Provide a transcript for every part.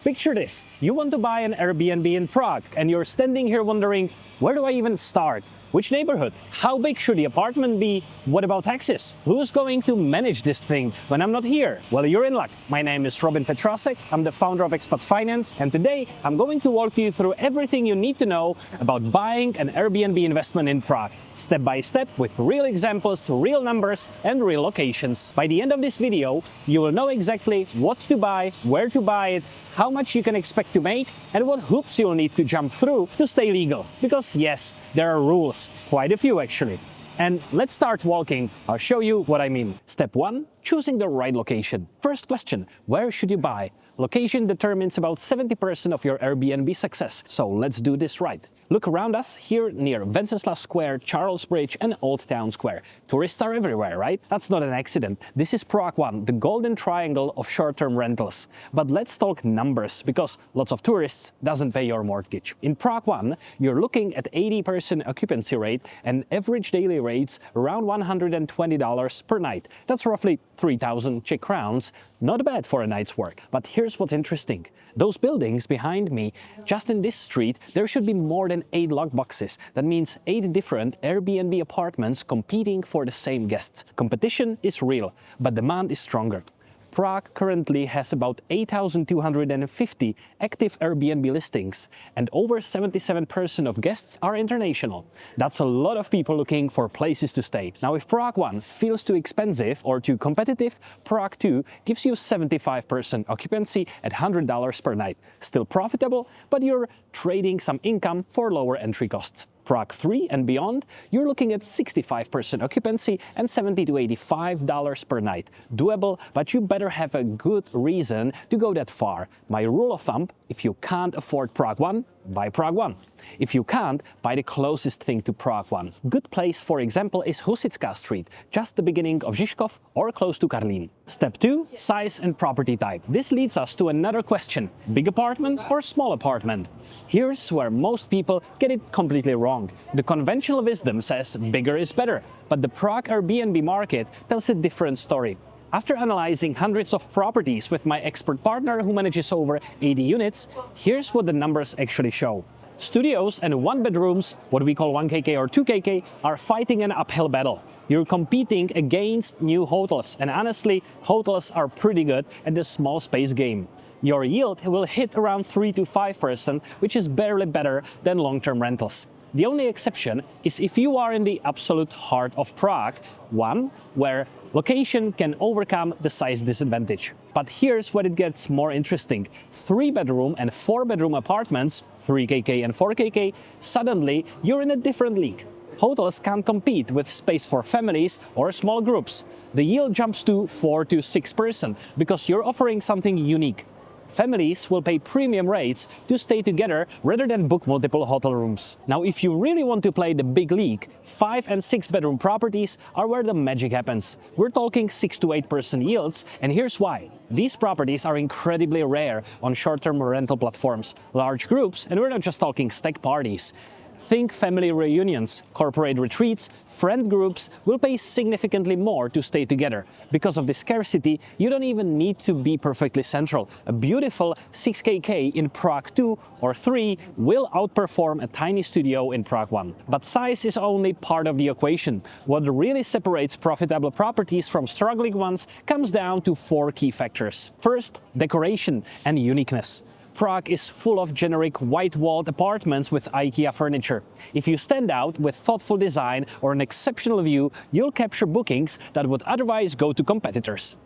Picture this, you want to buy an Airbnb in Prague and you're standing here wondering, where do I even start? Which neighborhood? How big should the apartment be? What about taxes? Who's going to manage this thing when I'm not here? Well, you're in luck. My name is Robin Petrasek, I'm the founder of Expats Finance, and today I'm going to walk you through everything you need to know about buying an Airbnb investment in Prague, step by step with real examples, real numbers and real locations. By the end of this video, you will know exactly what to buy, where to buy it, how much you can expect to make, and what hoops you'll need to jump through to stay legal. Because yes, there are rules, quite a few actually. And let's start walking. I'll show you what I mean. Step 1. Choosing the right location. First question, where should you buy? Location determines about 70% of your Airbnb success, so let's do this right. Look around us here near Wenceslas Square, Charles Bridge and Old Town Square. Tourists are everywhere, right? That's not an accident. This is Prague 1, the golden triangle of short-term rentals. But let's talk numbers, because lots of tourists doesn't pay your mortgage. In Prague 1, you're looking at 80% occupancy rate and average daily rates around $120 per night. That's roughly 3,000 Czech crowns. Not bad for a night's work. But here's what's interesting. Those buildings behind me, just in this street, there should be more than 8 lockboxes. That means 8 different Airbnb apartments competing for the same guests. Competition is real, but demand is stronger. Prague currently has about 8,250 active Airbnb listings, and over 77% of guests are international. That's a lot of people looking for places to stay. Now, if Prague 1 feels too expensive or too competitive, Prague 2 gives you 75% occupancy at $100 per night. Still profitable, but you're trading some income for lower entry costs. Prague 3 and beyond, you're looking at 65% occupancy and $70 to $85 per night. Doable, but you better have a good reason to go that far. My rule of thumb, if you can't afford Prague 1, buy Prague 1. If you can't, buy the closest thing to Prague 1. Good place, for example, is Husitská Street, just the beginning of Žižkov or close to Karlín. Step 2. Size and property type. This leads us to another question. Big apartment or small apartment? Here's where most people get it completely wrong. The conventional wisdom says bigger is better, but the Prague Airbnb market tells a different story. After analyzing hundreds of properties with my expert partner who manages over 80 units, here's what the numbers actually show. Studios and one-bedrooms, what we call 1KK or 2KK, are fighting an uphill battle. You're competing against new hotels, and honestly, hotels are pretty good at the small space game. Your yield will hit around 3 to 5%, which is barely better than long-term rentals. The only exception is if you are in the absolute heart of Prague, one where location can overcome the size disadvantage. But here's where it gets more interesting. 3-bedroom and 4-bedroom apartments, 3KK and 4KK, suddenly you're in a different league. Hotels can't compete with space for families or small groups. The yield jumps to 4 to 6% because you're offering something unique. Families will pay premium rates to stay together rather than book multiple hotel rooms. Now, if you really want to play the big league, 5- and 6-bedroom properties are where the magic happens. We're talking 6 to 8% yields, and here's why. These properties are incredibly rare on short-term rental platforms, large groups, and we're not just talking stag parties. Think family reunions, corporate retreats, friend groups will pay significantly more to stay together. Because of the scarcity, you don't even need to be perfectly central. A beautiful 6KK in Prague 2 or 3 will outperform a tiny studio in Prague 1. But size is only part of the equation. What really separates profitable properties from struggling ones comes down to 4 key factors. First, decoration and uniqueness. Prague is full of generic white-walled apartments with IKEA furniture. If you stand out with thoughtful design or an exceptional view, you'll capture bookings that would otherwise go to competitors.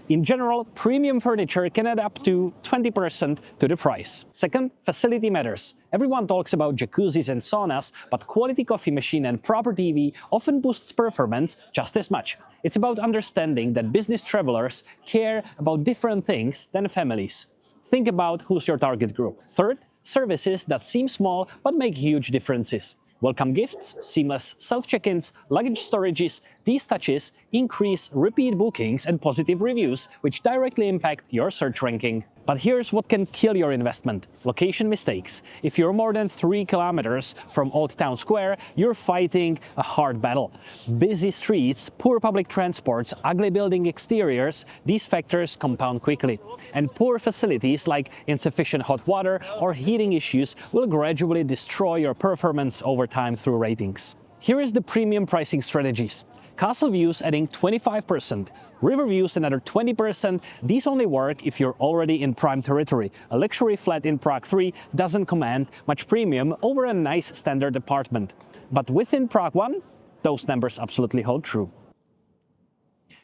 In general, premium furniture can add up to 20% to the price. Second, facility matters. Everyone talks about jacuzzis and saunas, but quality coffee machine and proper TV often boosts performance just as much. It's about understanding that business travelers care about different things than families. Think about who's your target group. Third, services that seem small but make huge differences. Welcome gifts, seamless self-check-ins, luggage storages, these touches increase repeat bookings and positive reviews, which directly impact your search ranking. But here's what can kill your investment: location mistakes. If you're more than 3 kilometers from Old Town Square, you're fighting a hard battle. Busy streets, poor public transports, ugly building exteriors, these factors compound quickly. And poor facilities like insufficient hot water or heating issues will gradually destroy your performance over time through ratings. Here is the premium pricing strategies. Castle views adding 25%, river views another 20%. These only work if you're already in prime territory. A luxury flat in Prague 3 doesn't command much premium over a nice standard apartment. But within Prague 1, those numbers absolutely hold true.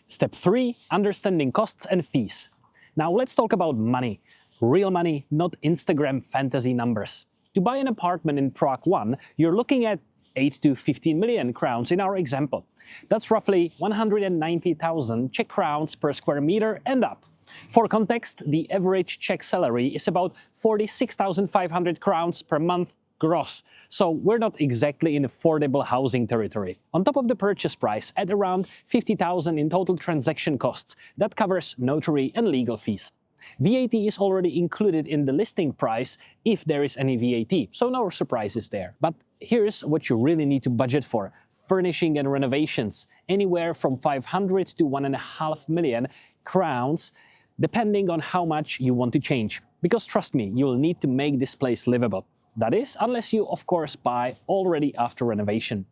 Step 3. Understanding costs and fees. Now let's talk about money. Real money, not Instagram fantasy numbers. To buy an apartment in Prague 1, you're looking at 8 to 15 million crowns in our example. That's roughly 190,000 Czech crowns per square meter and up. For context, the average Czech salary is about 46,500 crowns per month gross, so we're not exactly in affordable housing territory. On top of the purchase price, add around 50,000 in total transaction costs. That covers notary and legal fees. VAT is already included in the listing price if there is any VAT, so no surprises there. But here's what you really need to budget for: furnishing and renovations, anywhere from 500 to 1.5 million crowns, depending on how much you want to change. Because trust me, you'll need to make this place livable. That is, unless you, of course, buy already after renovation.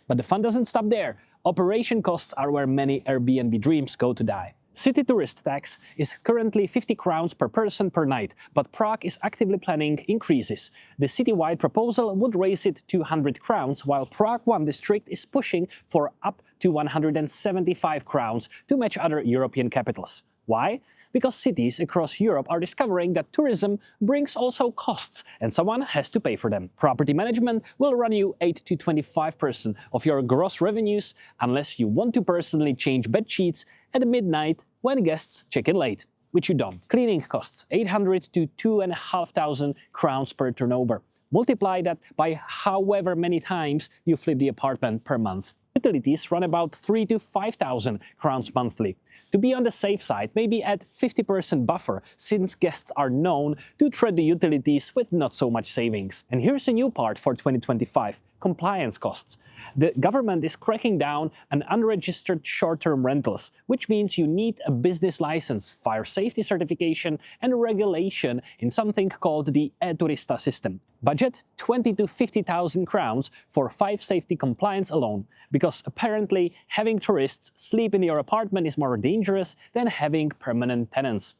But the fun doesn't stop there. Operation costs are where many Airbnb dreams go to die. City tourist tax is currently 50 crowns per person per night, but Prague is actively planning increases. The citywide proposal would raise it to 100 crowns, while Prague 1 district is pushing for up to 175 crowns to match other European capitals. Why? Because cities across Europe are discovering that tourism brings also costs, and someone has to pay for them. Property management will run you 8 to 25% of your gross revenues, unless you want to personally change bed sheets at midnight when guests check in late, which you don't. Cleaning costs 800 to 2,500 crowns per turnover. Multiply that by however many times you flip the apartment per month. Utilities run about 3 to 5,000 crowns monthly. To be on the safe side, maybe add 50% buffer, since guests are known to tread the utilities with not so much savings. And here's a new part for 2025: compliance costs. The government is cracking down on unregistered short-term rentals, which means you need a business license, fire safety certification, and regulation in something called the e-turista system. Budget 20 to 50,000 crowns for 5 safety compliance alone, because apparently having tourists sleep in your apartment is more dangerous than having permanent tenants.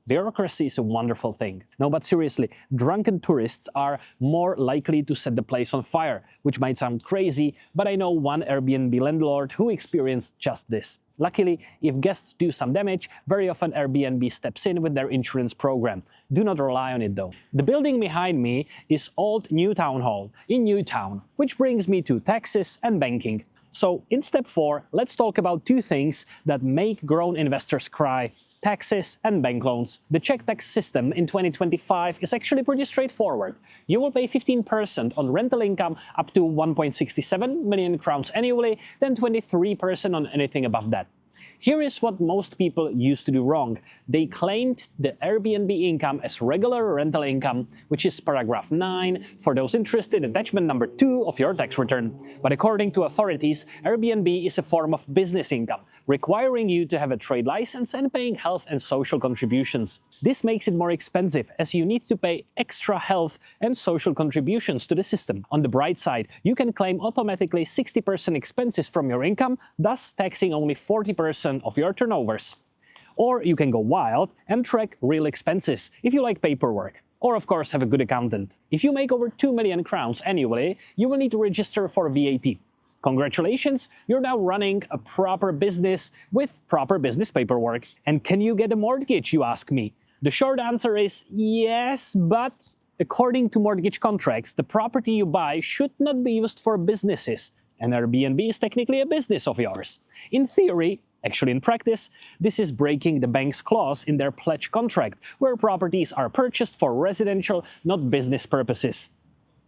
Bureaucracy is a wonderful thing. No, but seriously, drunken tourists are more likely to set the place on fire, which might sound crazy, but I know one Airbnb landlord who experienced just this. Luckily, if guests do some damage, very often Airbnb steps in with their insurance program. Do not rely on it though. The building behind me is Old New Town Hall in Newtown, which brings me to taxes and banking. So in step 4, let's talk about 2 things that make grown investors cry: taxes and bank loans. The Czech tax system in 2025 is actually pretty straightforward. You will pay 15% on rental income up to 1.67 million crowns annually, then 23% on anything above that. Here is what most people used to do wrong. They claimed the Airbnb income as regular rental income, which is paragraph 9 for those interested, attachment number 2 of your tax return. But according to authorities, Airbnb is a form of business income, requiring you to have a trade license and paying health and social contributions. This makes it more expensive, as you need to pay extra health and social contributions to the system. On the bright side, you can claim automatically 60% expenses from your income, thus taxing only 40% of your turnovers. Or you can go wild and track real expenses if you like paperwork. Or of course have a good accountant. If you make over 2 million crowns annually, you will need to register for VAT. Congratulations, you're now running a proper business with proper business paperwork. And can you get a mortgage, you ask me? The short answer is yes, but according to mortgage contracts, the property you buy should not be used for businesses. And Airbnb is technically a business of yours. In theory, actually in practice, this is breaking the bank's clause in their pledge contract, where properties are purchased for residential, not business purposes.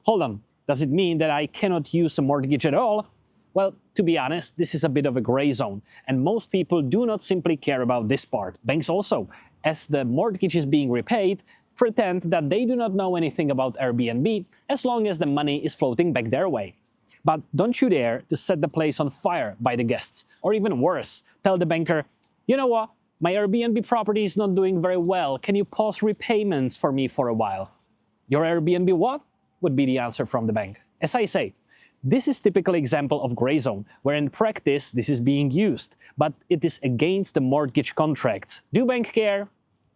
Hold on, does it mean that I cannot use a mortgage at all? Well, to be honest, this is a bit of a gray zone, and most people do not simply care about this part. Banks also, as the mortgage is being repaid, pretend that they do not know anything about Airbnb as long as the money is floating back their way. But don't you dare to set the place on fire by the guests, or even worse, tell the banker, you know what, my Airbnb property is not doing very well, can you pause repayments for me for a while? Your Airbnb what? Would be the answer from the bank. As I say, this is typical example of gray zone, where in practice this is being used, but it is against the mortgage contracts. Do bank care?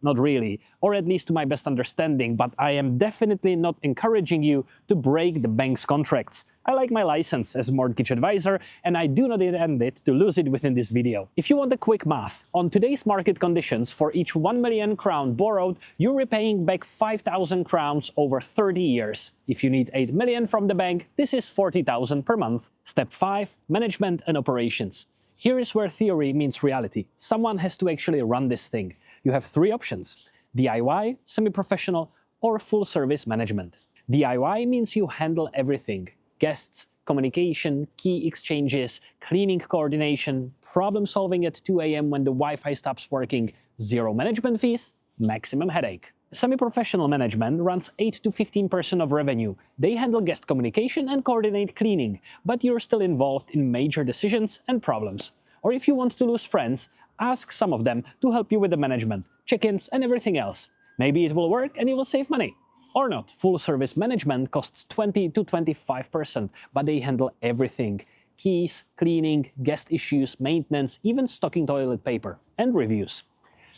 Not really, or at least to my best understanding, but I am definitely not encouraging you to break the bank's contracts. I like my license as mortgage advisor, and I do not intend it to lose it within this video. If you want a quick math, on today's market conditions, for each 1 million crown borrowed, you're repaying back 5,000 crowns over 30 years. If you need 8 million from the bank, this is 40,000 per month. Step 5. Management and operations. Here is where theory meets reality. Someone has to actually run this thing. You have 3 options: DIY, semi-professional, or full-service management. DIY means you handle everything: guests, communication, key exchanges, cleaning coordination, problem-solving at 2 a.m. when the Wi-Fi stops working, 0 management fees, maximum headache. Semi-professional management runs 8 to 15% of revenue. They handle guest communication and coordinate cleaning, but you're still involved in major decisions and problems. Or if you want to lose friends, ask some of them to help you with the management, check-ins, and everything else. Maybe it will work and you will save money. Or not. Full-service management costs 20 to 25%, but they handle everything: keys, cleaning, guest issues, maintenance, even stocking toilet paper, and reviews.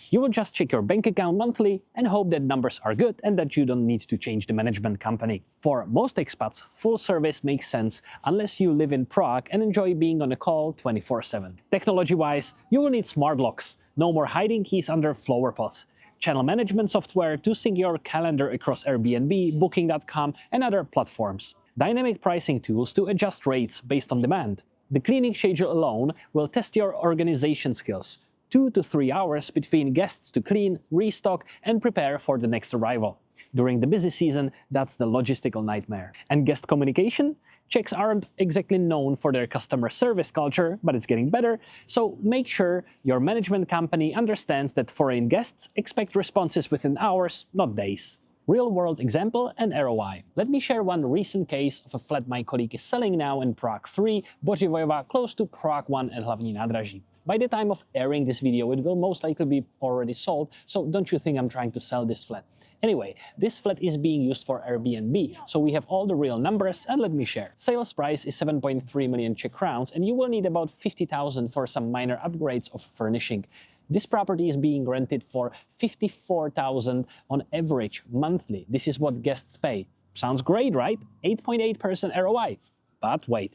You will just check your bank account monthly and hope that numbers are good and that you don't need to change the management company. For most expats, full service makes sense unless you live in Prague and enjoy being on a call 24/7. Technology-wise, you will need smart locks, no more hiding keys under flower pots, channel management software to sync your calendar across Airbnb, Booking.com, and other platforms, dynamic pricing tools to adjust rates based on demand. The cleaning schedule alone will test your organization skills. 2 to 3 hours between guests to clean, restock, and prepare for the next arrival. During the busy season, that's the logistical nightmare. And guest communication? Czechs aren't exactly known for their customer service culture, but it's getting better, so make sure your management company understands that foreign guests expect responses within hours, not days. Real-world example and ROI. Let me share one recent case of a flat my colleague is selling now in Prague 3, Bořivojova, close to Prague 1 and Hlavní nádraží. By the time of airing this video, it will most likely be already sold, so don't you think I'm trying to sell this flat. Anyway, this flat is being used for Airbnb, so we have all the real numbers, and let me share. Sales price is 7.3 million Czech crowns, and you will need about 50,000 for some minor upgrades of furnishing. This property is being rented for 54,000 on average monthly. This is what guests pay. Sounds great, right? 8.8% ROI. But wait.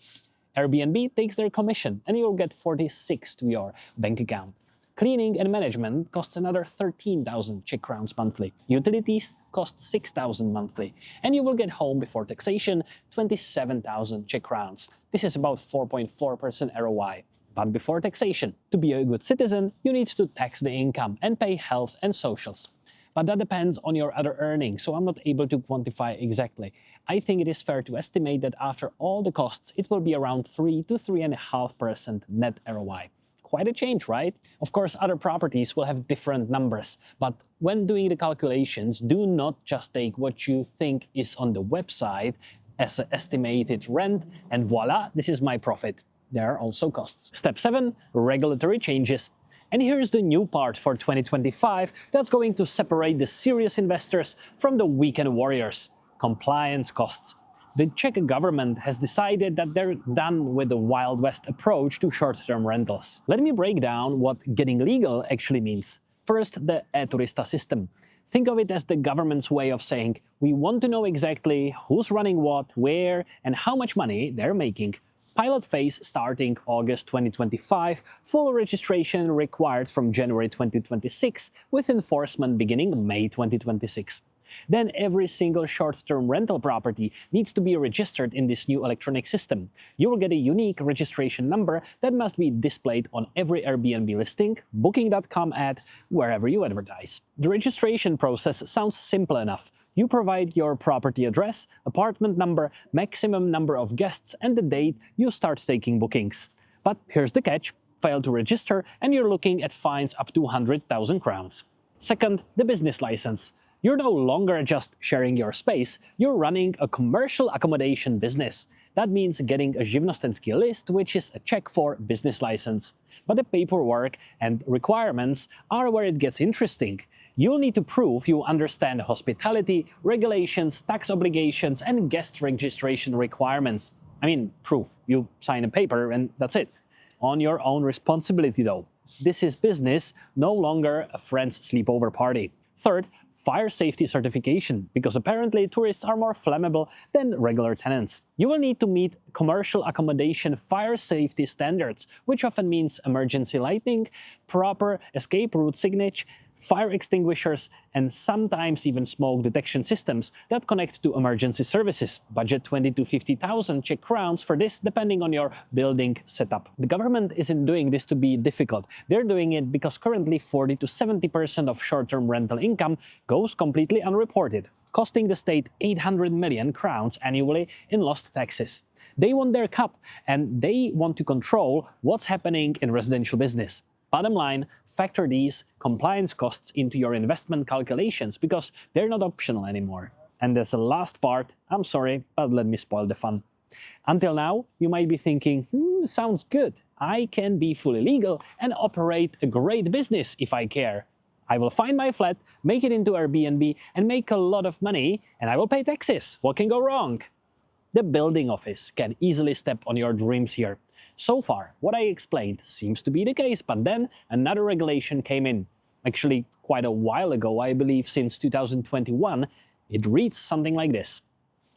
Airbnb takes their commission and you'll get 46 to your bank account. Cleaning and management costs another 13,000 Czech crowns monthly. Utilities cost 6,000 monthly. And you will get home before taxation 27,000 Czech crowns. This is about 4.4% ROI. But before taxation, to be a good citizen, you need to tax the income and pay health and socials. But that depends on your other earnings, so I'm not able to quantify exactly. I think it is fair to estimate that after all the costs, it will be around 3 to 3.5% net ROI. Quite a change, right? Of course, other properties will have different numbers, but when doing the calculations, do not just take what you think is on the website as an estimated rent, and voila, this is my profit. There are also costs. Step 7, regulatory changes. And here's the new part for 2025 that's going to separate the serious investors from the weekend warriors: compliance costs. The Czech government has decided that they're done with the Wild West approach to short-term rentals. Let me break down what getting legal actually means. First, the e-turista system. Think of it as the government's way of saying, we want to know exactly who's running what, where, and how much money they're making. Pilot phase starting August 2025, full registration required from January 2026, with enforcement beginning May 2026. Then every single short-term rental property needs to be registered in this new electronic system. You will get a unique registration number that must be displayed on every Airbnb listing, Booking.com ad, wherever you advertise. The registration process sounds simple enough. You provide your property address, apartment number, maximum number of guests, and the date you start taking bookings. But here's the catch: fail to register and you're looking at fines up to 100,000 crowns. Second, the business license. You're no longer just sharing your space, you're running a commercial accommodation business. That means getting a živnostenský list, which is a check for business license. But the paperwork and requirements are where it gets interesting. You'll need to prove you understand hospitality, regulations, tax obligations, and guest registration requirements. I mean, proof. You sign a paper and that's it. On your own responsibility though. This is business, no longer a friend's sleepover party. Third, fire safety certification, because apparently tourists are more flammable than regular tenants. You will need to meet commercial accommodation fire safety standards, which often means emergency lighting, proper escape route signage, fire extinguishers, and sometimes even smoke detection systems that connect to emergency services. Budget 20 to 50,000 Czech crowns for this, depending on your building setup. The government isn't doing this to be difficult. They're doing it because currently 40 to 70% of short-term rental income goes completely unreported, costing the state 800 million crowns annually in lost taxes. They want their cut, and they want to control what's happening in residential business. Bottom line, factor these compliance costs into your investment calculations because they're not optional anymore. And there's a last part, I'm sorry, but let me spoil the fun. Until now, you might be thinking, sounds good. I can be fully legal and operate a great business if I care. I will find my flat, make it into Airbnb, and make a lot of money, and I will pay taxes. What can go wrong? The building office can easily step on your dreams here. So far, what I explained seems to be the case, but then another regulation came in. Actually, quite a while ago, I believe since 2021, it reads something like this.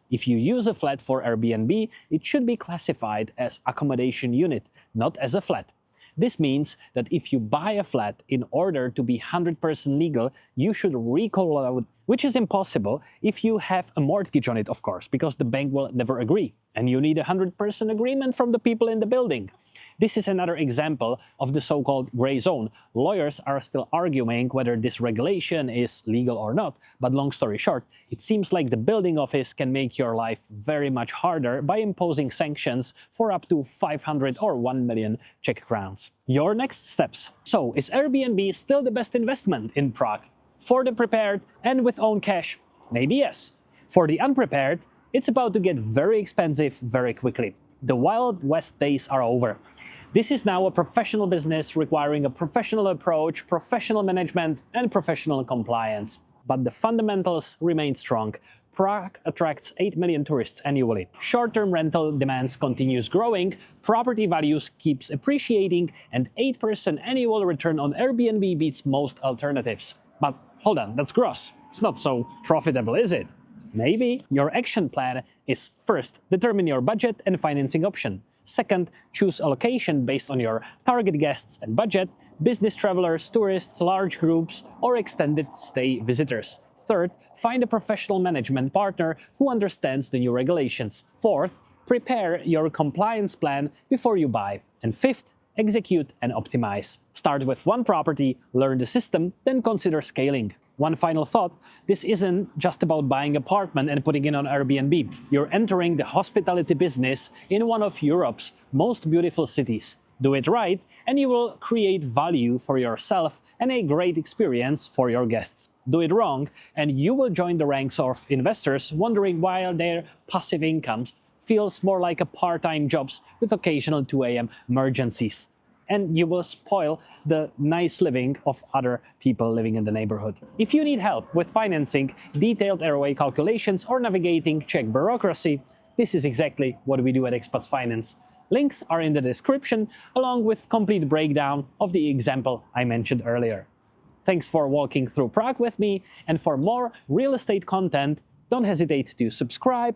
If you use a flat for Airbnb, it should be classified as accommodation unit, not as a flat. This means that if you buy a flat in order to be 100% legal, you should recall out, which is impossible if you have a mortgage on it, of course, because the bank will never agree. And you need a 100% agreement from the people in the building. This is another example of the so-called gray zone. Lawyers are still arguing whether this regulation is legal or not, but long story short, it seems like the building office can make your life very much harder by imposing sanctions for up to 500 or 1 million Czech crowns. Your next steps. So, is Airbnb still the best investment in Prague? For the prepared and with own cash, maybe yes. For the unprepared, it's about to get very expensive very quickly. The Wild West days are over. This is now a professional business requiring a professional approach, professional management, and professional compliance. But the fundamentals remain strong. Prague attracts 8 million tourists annually. Short-term rental demands continues growing, property values keeps appreciating, and 8% annual return on Airbnb beats most alternatives. But hold on, that's gross. It's not so profitable, is it? Maybe. Your action plan is: first, determine your budget and financing option. Second, choose a location based on your target guests and budget, business travelers, tourists, large groups, or extended stay visitors. Third, find a professional management partner who understands the new regulations. Fourth, prepare your compliance plan before you buy. And fifth, execute and optimize. Start with one property, learn the system, then consider scaling. One final thought, this isn't just about buying an apartment and putting it on Airbnb. You're entering the hospitality business in one of Europe's most beautiful cities. Do it right, and you will create value for yourself and a great experience for your guests. Do it wrong, and you will join the ranks of investors wondering why their passive incomes feels more like a part-time jobs with occasional 2 a.m. emergencies. And you will spoil the nice living of other people living in the neighborhood. If you need help with financing, detailed ROI calculations, or navigating Czech bureaucracy, this is exactly what we do at Expats Finance. Links are in the description, along with complete breakdown of the example I mentioned earlier. Thanks for walking through Prague with me, and for more real estate content, don't hesitate to subscribe